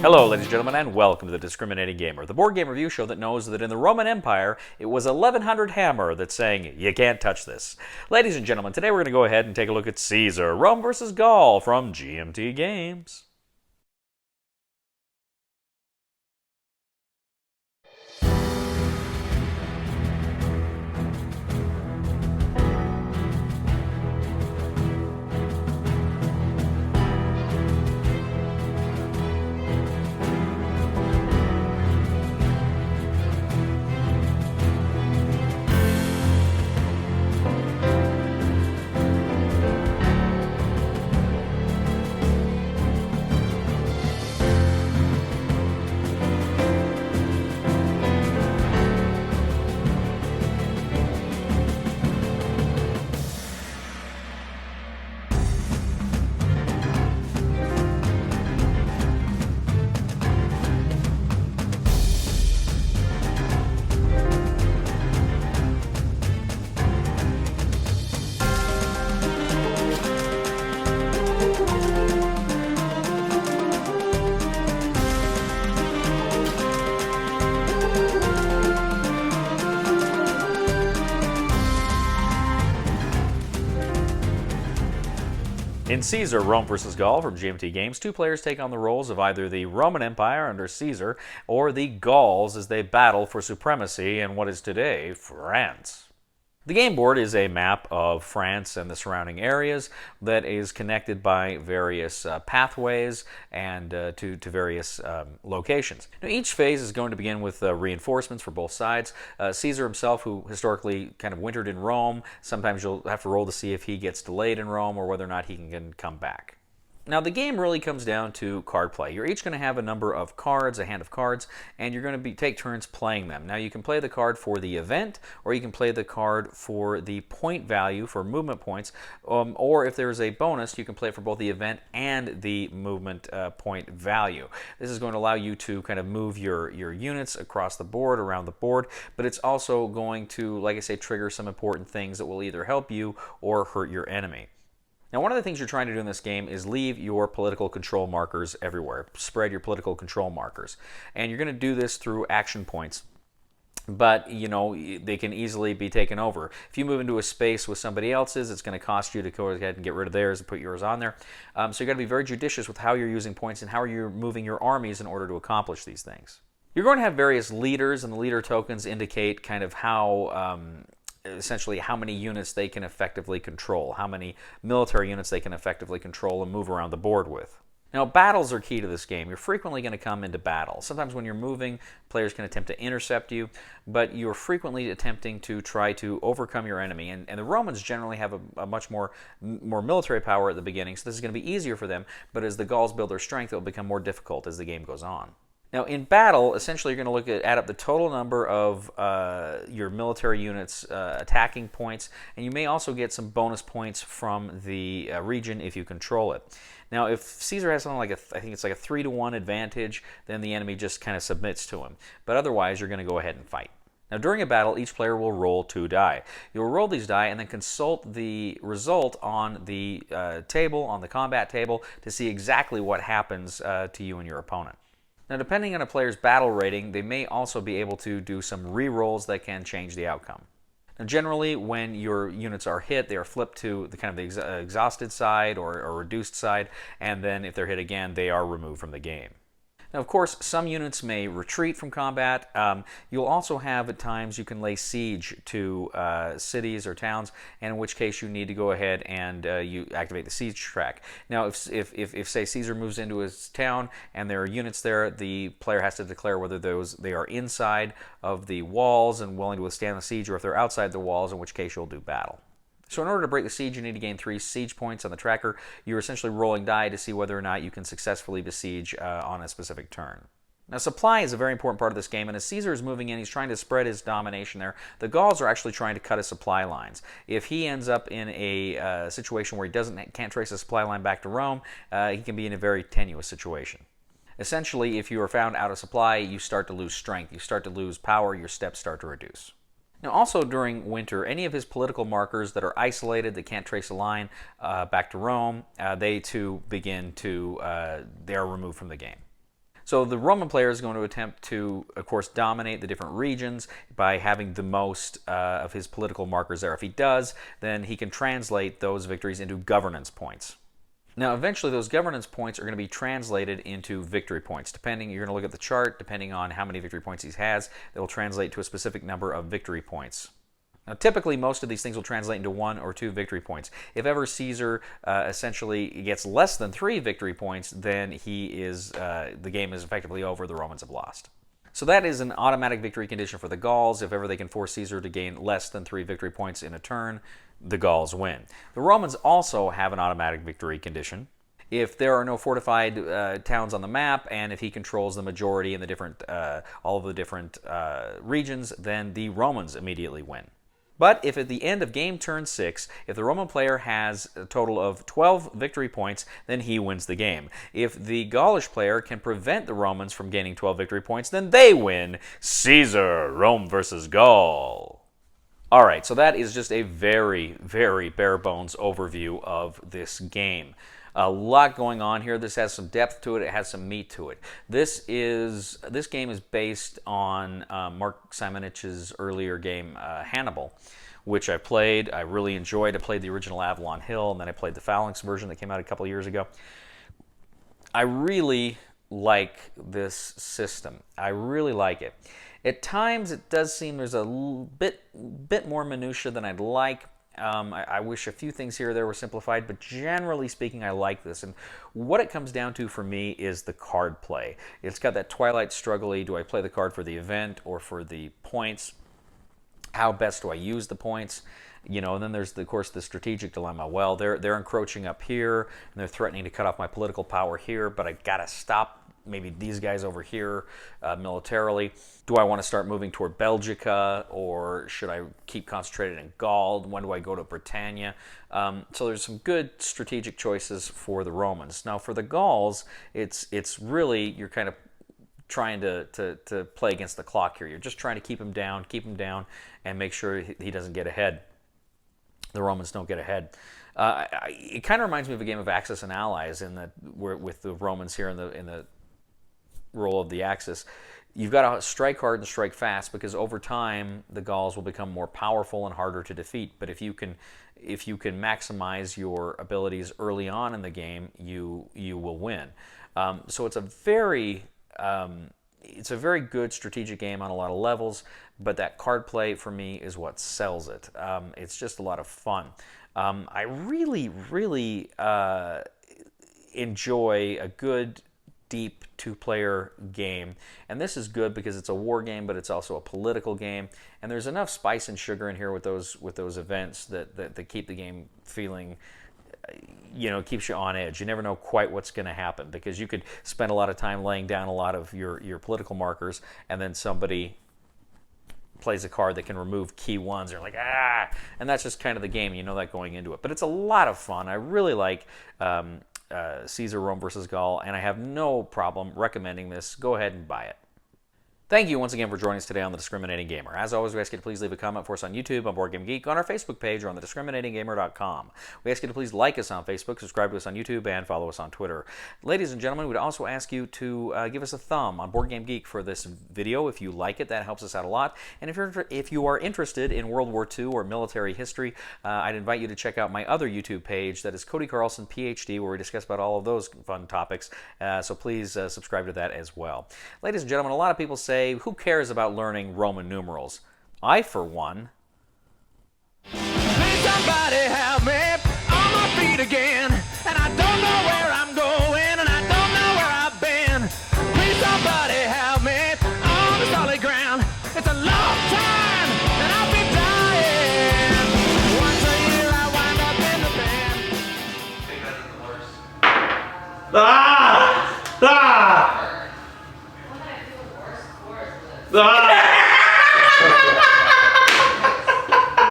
Hello, ladies and gentlemen, and welcome to the Discriminating Gamer, the board game review show that knows that in the Roman Empire, it was 1100 Hammer that's saying, you can't touch this. Ladies and gentlemen, today we're going to go ahead and take a look at Caesar, Rome versus Gaul from GMT Games. In Caesar, Rome vs. Gaul from GMT Games, two players take on the roles of either the Roman Empire under Caesar or the Gauls as they battle for supremacy in what is today France. The game board is a map of France and the surrounding areas that is connected by various pathways and to various locations. Now, each phase is going to begin with reinforcements for both sides. Caesar himself, who historically kind of wintered in Rome, sometimes you'll have to roll to see if he gets delayed in Rome or whether or not he can come back. Now, the game really comes down to card play. You're each going to have a number of cards, a hand of cards, and you're going to take turns playing them. Now, you can play the card for the event, or you can play the card for the point value, for movement points, or if there's a bonus, you can play it for both the event and the movement point value. This is going to allow you to kind of move your units across the board, around the board, but it's also going to, like I say, trigger some important things that will either help you or hurt your enemy. Now, one of the things you're trying to do in this game is leave your political control markers everywhere. Spread your political control markers. And you're going to do this through action points. But, you know, they can easily be taken over. If you move into a space with somebody else's, it's going to cost you to go ahead and get rid of theirs and put yours on there. So you've got to be very judicious with how you're using points and how you're moving your armies in order to accomplish these things. You're going to have various leaders, and the leader tokens indicate kind of how... essentially how many units they can effectively control, how many military units they can effectively control and move around the board with. Now, battles are key to this game. You're frequently going to come into battle. Sometimes when you're moving, players can attempt to intercept you, but you're frequently attempting to try to overcome your enemy. And the Romans generally have a much more military power at the beginning, so this is going to be easier for them, but as the Gauls build their strength, it will become more difficult as the game goes on. Now, in battle, essentially you're going to add up the total number of your military units' attacking points, and you may also get some bonus points from the region if you control it. Now, if Caesar has something like I think it's like a 3-to-1 advantage, then the enemy just kind of submits to him. But otherwise, you're going to go ahead and fight. Now, during a battle, each player will roll 2 die. You'll roll these die and then consult the result on the table, on the combat table, to see exactly what happens to you and your opponent. Now, depending on a player's battle rating, they may also be able to do some re-rolls that can change the outcome. Now, generally, when your units are hit, they are flipped to the kind of the exhausted side or reduced side, and then if they're hit again, they are removed from the game. Now, of course, some units may retreat from combat. You'll also have, at times, you can lay siege to cities or towns, and in which case you need to go ahead and you activate the siege track. Now, if say, Caesar moves into his town and there are units there, the player has to declare whether they are inside of the walls and willing to withstand the siege, or if they're outside the walls, in which case you'll do battle. So in order to break the siege, you need to gain 3 siege points on the tracker. You're essentially rolling die to see whether or not you can successfully besiege on a specific turn. Now, supply is a very important part of this game, and as Caesar is moving in, he's trying to spread his domination there. The Gauls are actually trying to cut his supply lines. If he ends up in a situation where he can't trace a supply line back to Rome, he can be in a very tenuous situation. Essentially, if you are found out of supply, you start to lose strength, you start to lose power, your steps start to reduce. Now, also during winter, any of his political markers that are isolated, that can't trace a line back to Rome, they too begin to, they are removed from the game. So the Roman player is going to attempt to, of course, dominate the different regions by having the most of his political markers there. If he does, then he can translate those victories into governance points. Now, eventually, those governance points are going to be translated into victory points. Depending, you're going to look at the chart, depending on how many victory points he has, that will translate to a specific number of victory points. Now, typically, most of these things will translate into 1 or 2 victory points. If ever Caesar essentially gets less than 3 victory points, then the game is effectively over. The Romans have lost. So that is an automatic victory condition for the Gauls. If ever they can force Caesar to gain less than 3 victory points in a turn, the Gauls win. The Romans also have an automatic victory condition. If there are no fortified towns on the map, and if he controls the majority in the different, all of the different regions, then the Romans immediately win. But if at the end of game turn 6, if the Roman player has a total of 12 victory points, then he wins the game. If the Gaulish player can prevent the Romans from gaining 12 victory points, then they win. Caesar, Rome versus Gaul. All right, so that is just a very, very bare bones overview of this game. A lot going on here. This has some depth to it. It has some meat to it. This game is based on Mark Simonich's earlier game, Hannibal, which I played. I really enjoyed. I played the original Avalon Hill, and then I played the Phalanx version that came out a couple of years ago. I really like this system. I really like it. At times, it does seem there's a bit more minutia than I'd like. I wish a few things here or there were simplified, but generally speaking, I like this. And what it comes down to for me is the card play. It's got that Twilight struggle-y, do I play the card for the event or for the points? How best do I use the points? You know, and then there's, of course, the strategic dilemma. Well, they're encroaching up here, and they're threatening to cut off my political power here, but I gotta stop maybe these guys over here militarily. Do I want to start moving toward Belgica, or should I keep concentrated in Gaul? When do I go to Britannia? So there's some good strategic choices for the Romans. Now for the Gauls, it's really, you're kind of trying to play against the clock here. You're just trying to keep him down, and make sure he doesn't get ahead. The Romans don't get ahead. It kind of reminds me of a game of Axis and Allies in that with the Romans here in the role of the Axis. You've got to strike hard and strike fast, because over time the Gauls will become more powerful and harder to defeat. But if you can maximize your abilities early on in the game, you will win. So it's a very good strategic game on a lot of levels, but that card play for me is what sells it. It's just a lot of fun. I really enjoy a good, deep two-player game, and this is good because it's a war game, but it's also a political game, and there's enough spice and sugar in here with those events that keep the game feeling, keeps you on edge. You never know quite what's going to happen, because you could spend a lot of time laying down a lot of your political markers, and then somebody plays a card that can remove key ones. You're like, and that's just kind of the game. You know that going into it, but it's a lot of fun. I really like Caesar, Rome versus Gaul, and I have no problem recommending this. Go ahead and buy it. Thank you once again for joining us today on The Discriminating Gamer. As always, we ask you to please leave a comment for us on YouTube, on BoardGame Geek, on our Facebook page, or on thediscriminatinggamer.com. We ask you to please like us on Facebook, subscribe to us on YouTube, and follow us on Twitter. Ladies and gentlemen, we'd also ask you to give us a thumb on BoardGame Geek for this video. If you like it, that helps us out a lot. And if you are interested in World War II or military history, I'd invite you to check out my other YouTube page, that is Cody Carlson, PhD, where we discuss about all of those fun topics. So please subscribe to that as well. Ladies and gentlemen, a lot of people say, who cares about learning Roman numerals? I, for one. Please somebody help me on my feet again, and I don't know where I'm going, and I don't know where I've been. Please somebody help me on the solid ground. It's a long time, and I'll be dying. Once a year I wind up in the band. Bigger than the horse. Ah! Ah! Ah!